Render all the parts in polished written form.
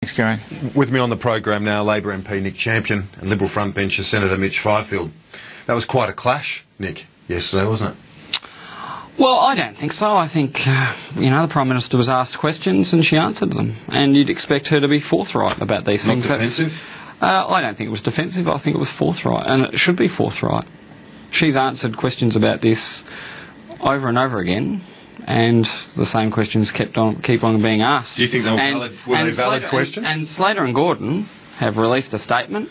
Thanks, Gary. With me on the program now, Labor MP Nick Champion and Liberal frontbencher Senator Mitch Fifield. That was quite a clash, Nick, yesterday, wasn't it? Well, I don't think so. I think, the Prime Minister was asked questions and she answered them. And you'd expect her to be forthright about these things. Not defensive? I don't think it was defensive. I think it was forthright. And it should be forthright. She's answered questions about this over and over again. And the same questions keep on being asked. Do you think they were valid questions? And Slater and Gordon have released a statement.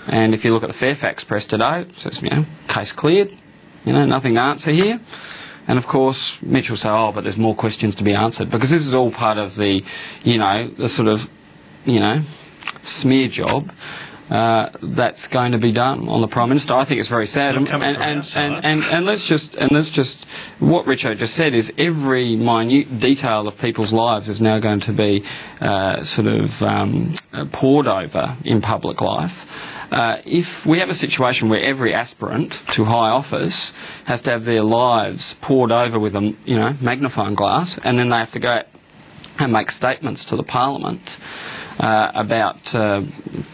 And if you look at the Fairfax Press today, it says, case cleared. Nothing to answer here. And of course, Mitch will say, oh, but there's more questions to be answered. Because this is all part of the, the sort of, smear job that's going to be done on the Prime Minister. I think it's very sad. And let's just what Richo just said is every minute detail of people's lives is now going to be poured over in public life. If we have a situation where every aspirant to high office has to have their lives poured over with a magnifying glass, and then they have to go and make statements to the Parliament about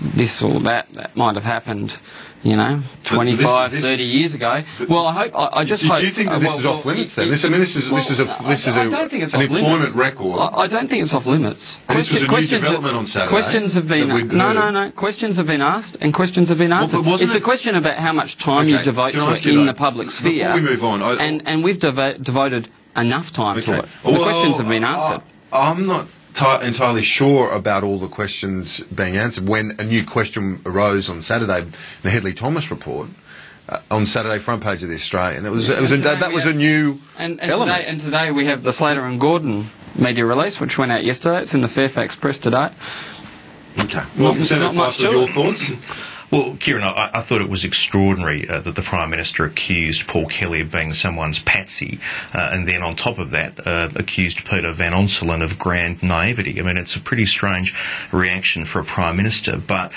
this or that might have happened, 25, 30 years ago. Well, I just hope. Do you think that this is off limits then? This is an employment record. I don't think it's off limits. This was a new development on Saturday. Questions have been no. Questions have been asked and questions have been answered. It's a question about how much time you devote to it in the public sphere. Before we move on, and we've devoted enough time to it. The questions have been answered. I'm not entirely sure about all the questions being answered. When a new question arose on Saturday, the Hedley Thomas report, on Saturday front page of the Australian, that was a new element. And today we have the Slater and Gordon media release, which went out yesterday. It's in the Fairfax Press today. Okay. Well, Senator Fifield, your thoughts? Well, Kieran, I thought it was extraordinary that the Prime Minister accused Paul Kelly of being someone's patsy, and then on top of that accused Peter Van Onselen of grand naivety. I mean, it's a pretty strange reaction for a Prime Minister, but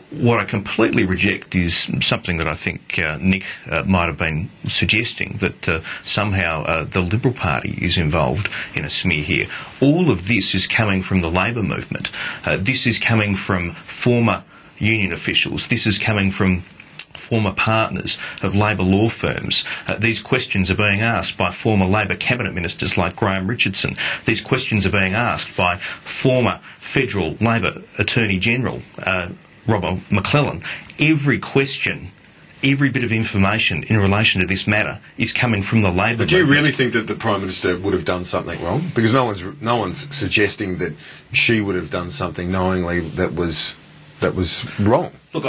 what I completely reject is something that I think Nick might have been suggesting, that somehow the Liberal Party is involved in a smear here. All of this is coming from the Labor movement. This is coming from former union officials. This is coming from former partners of Labor law firms. These questions are being asked by former Labor cabinet ministers like Graham Richardson. These questions are being asked by former federal Labor Attorney General Robert McClellan. Every question, every bit of information in relation to this matter is coming from the Labor movement. Do you really think that the Prime Minister would have done something wrong? Because no one's suggesting that she would have done something knowingly that was wrong. Look,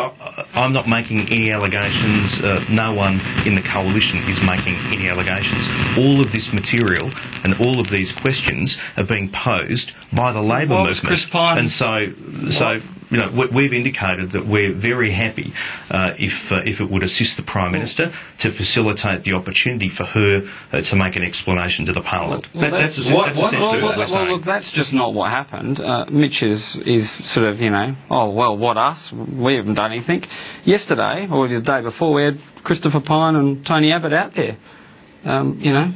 I'm not making any allegations. No one in the coalition is making any allegations. All of this material and all of these questions are being posed by the Labor movement. Chris Pine? And so we've indicated that we're very happy if it would assist the Prime Minister to facilitate the opportunity for her to make an explanation to the Parliament. That's essentially what we're saying. Well, look, that's just not what happened. Mitch is sort of, what us? We haven't done anything. Yesterday, or the day before, we had Christopher Pine and Tony Abbott out there,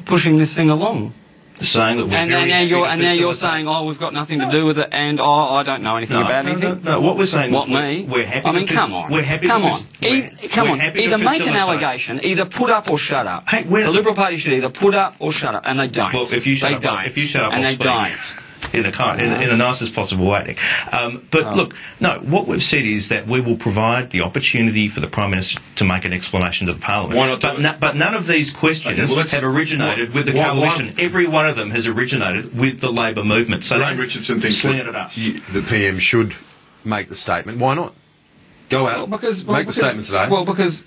pushing this thing along. Saying that now you're saying, we've got nothing to do with it, and I don't know anything about anything. No, what we're saying is we're happy. I mean, come on. We're happy. Come on. Either make an allegation, either put up or shut up. Hey, the Liberal Party should either put up or shut up, and they don't. Well, if you shut up, and they don't. In the nicest possible way, Nick. Look, no, what we've said is that we will provide the opportunity for the Prime Minister to make an explanation to the Parliament. Why not but none of these questions have originated with the coalition. Every one of them has originated with the Labor movement. So Graham Richardson thinks that the PM should make the statement. Why not? Go out, make the statement today. Well, because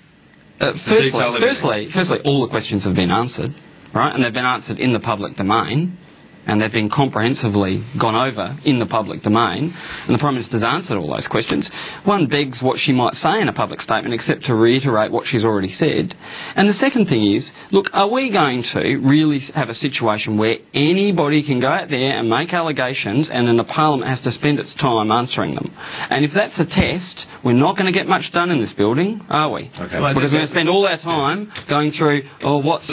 firstly, all the questions have been answered, right? And they've been answered in the public domain. And they've been comprehensively gone over in the public domain, and the Prime Minister's answered all those questions. One begs what she might say in a public statement except to reiterate what she's already said. And the second thing is, look, are we going to really have a situation where anybody can go out there and make allegations and then the Parliament has to spend its time answering them? And if that's a test, we're not going to get much done in this building, are we? Okay. Because we're going to spend all our time going through, what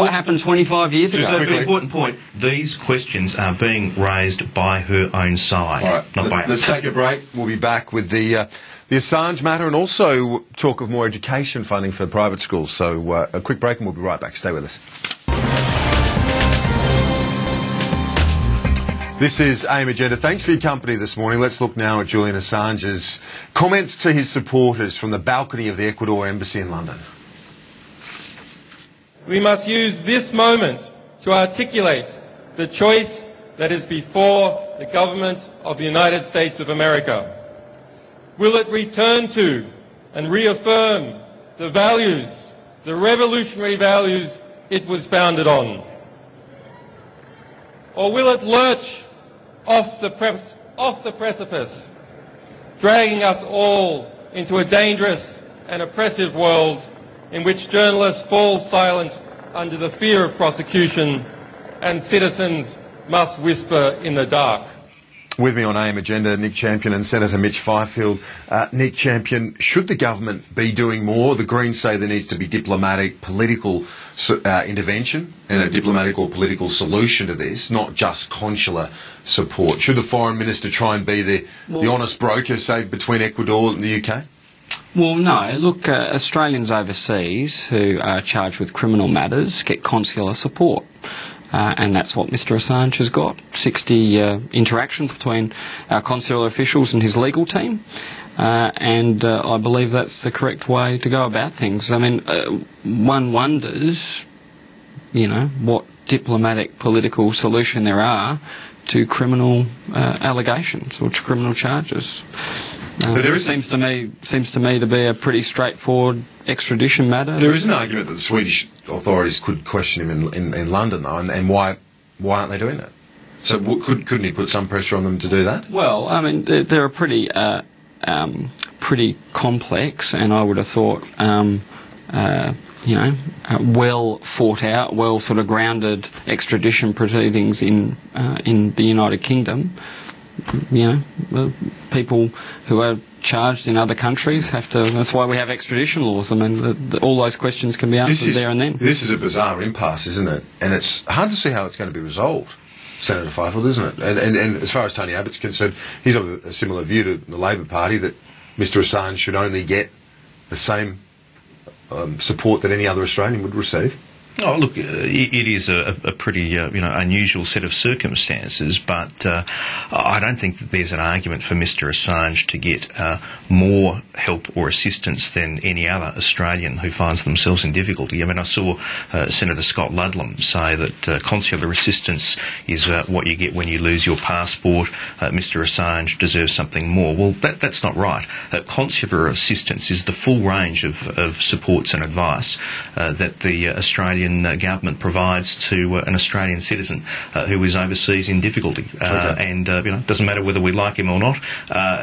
happened 25 years ago. There's an important point. These these questions are being raised by her own side, All right, not by let's us. take a break. We'll be back with the Assange matter and also talk of more education funding for private schools. So a quick break and we'll be right back. Stay with us. This is AIM Agenda. Thanks for your company this morning. Let's look now at Julian Assange's comments to his supporters from the balcony of the Ecuador Embassy in London. We must use this moment to articulate the choice that is before the government of the United States of America. Will it return to and reaffirm the values, the revolutionary values it was founded on? Or will it lurch off the precipice, dragging us all into a dangerous and oppressive world in which journalists fall silent under the fear of prosecution and citizens must whisper in the dark? With me on AIM Agenda, Nick Champion and Senator Mitch Fifield. Nick Champion, should the government be doing more? The Greens say there needs to be diplomatic, political intervention and a diplomatic or political solution to this, not just consular support. Should the Foreign Minister try and be the honest broker, say, between Ecuador and the UK? Well, no. Look, Australians overseas who are charged with criminal matters get consular support. And that's what Mr Assange has got. 60 interactions between our consular officials and his legal team. And I believe that's the correct way to go about things. I mean, one wonders, you know, what diplomatic political solution there are to criminal allegations or to criminal charges. But there seems to me to be a pretty straightforward extradition matter. There is an argument that the Swedish authorities could question him in London, though, and why aren't they doing that? So couldn't he put some pressure on them to do that? Well, I mean, they're a pretty complex, and I would have thought, well thought out, well sort of grounded extradition proceedings in the United Kingdom. You know, people who are charged in other countries have to. That's why we have extradition laws. I mean, all those questions can be answered there and then. This is a bizarre impasse, isn't it? And it's hard to see how it's going to be resolved, Senator Fifield, isn't it? And as far as Tony Abbott's concerned, he's of a similar view to the Labor Party that Mr Assange should only get the same support that any other Australian would receive. Oh, look, it is a pretty unusual set of circumstances, but I don't think that there's an argument for Mr Assange to get more help or assistance than any other Australian who finds themselves in difficulty. I mean, I saw Senator Scott Ludlam say that consular assistance is what you get when you lose your passport. Mr Assange deserves something more. Well, that's not right. Consular assistance is the full range of supports and advice that the Australian government provides to an Australian citizen who is overseas in difficulty. And it doesn't matter whether we like him or not,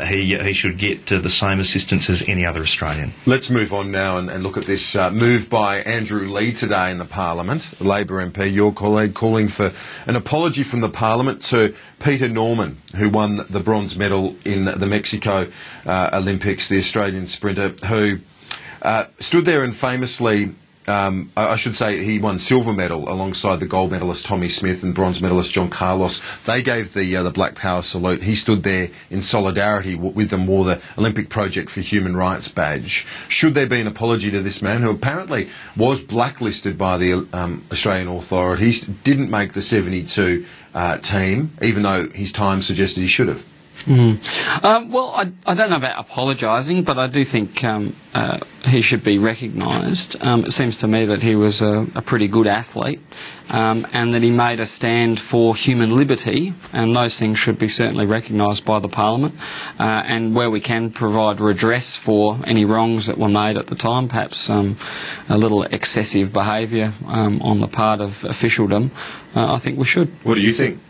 he should get the same assistance as any other Australian. Let's move on now and look at this move by Andrew Leigh today in the Parliament, Labor MP, your colleague, calling for an apology from the Parliament to Peter Norman, who won the bronze medal in the Mexico Olympics, the Australian sprinter, who stood there and famously, I should say, he won silver medal alongside the gold medalist Tommy Smith and bronze medalist John Carlos. They gave the Black Power salute. He stood there in solidarity with them, wore the Olympic Project for Human Rights badge. Should there be an apology to this man who apparently was blacklisted by the Australian authorities, didn't make the 72 team, even though his time suggested he should have? Well, I don't know about apologising, but I do think he should be recognised. It seems to me that he was a pretty good athlete and that he made a stand for human liberty, and those things should be certainly recognised by the Parliament. And where we can provide redress for any wrongs that were made at the time, perhaps a little excessive behaviour on the part of officialdom, I think we should. What do you think?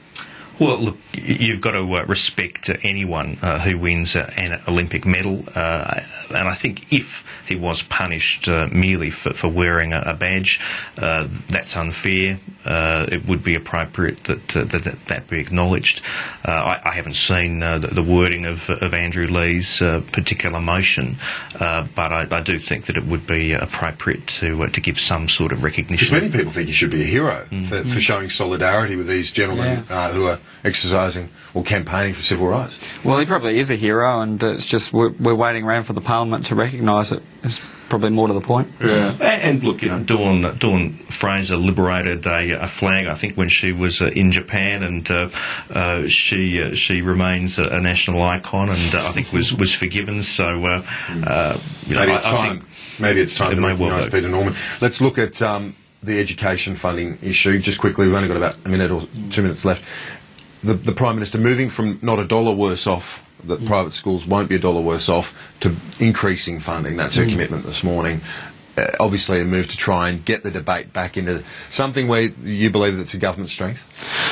Well, look, you've got to respect anyone who wins an Olympic medal, and I think if he was punished merely for wearing a badge, that's unfair. It would be appropriate that be acknowledged. I haven't seen the wording of Andrew Lee's particular motion, but I do think that it would be appropriate to give some sort of recognition. Because many people think he should be a hero for showing solidarity with these gentlemen who are exercising or campaigning for civil rights. Well, he probably is a hero, and it's just we're waiting around for the Parliament to recognise it. It's probably more to the point. Yeah. And look, Dawn Fraser liberated a flag, I think, when she was in Japan, and she remains a national icon, and I think was forgiven. So maybe it's time. Maybe it's time to recognise Peter Norman. Let's look at the education funding issue just quickly. We've only got about a minute or 2 minutes left. The Prime Minister moving from not a dollar worse off, that private schools won't be a dollar worse off, to increasing funding. That's her commitment this morning. Obviously a move to try and get the debate back into something where you believe that's a government strength?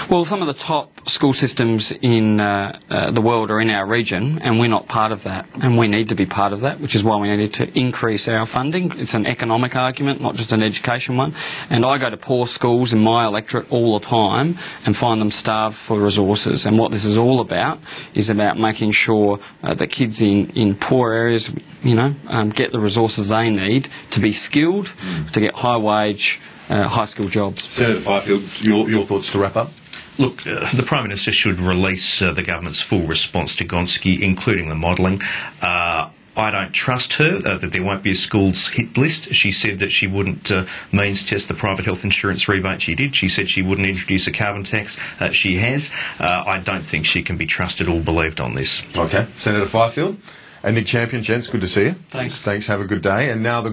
Well, some of the top school systems in the world are in our region, and we're not part of that, and we need to be part of that, which is why we need to increase our funding. It's an economic argument, not just an education one, and I go to poor schools in my electorate all the time and find them starved for resources, and what this is all about is about making sure that kids in poor areas, get the resources they need to be skilled, to get high wage, high skill jobs. Senator Fifield, your thoughts to wrap up? Look, the Prime Minister should release the government's full response to Gonski, including the modelling. I don't trust her that there won't be a schools hit list. She said that she wouldn't means test the private health insurance rebate. She did. She said she wouldn't introduce a carbon tax. She has. I don't think she can be trusted or believed on this. Okay. Senator Fifield and Nick Champion, gents, good to see you. Thanks. Thanks. Have a good day. And now the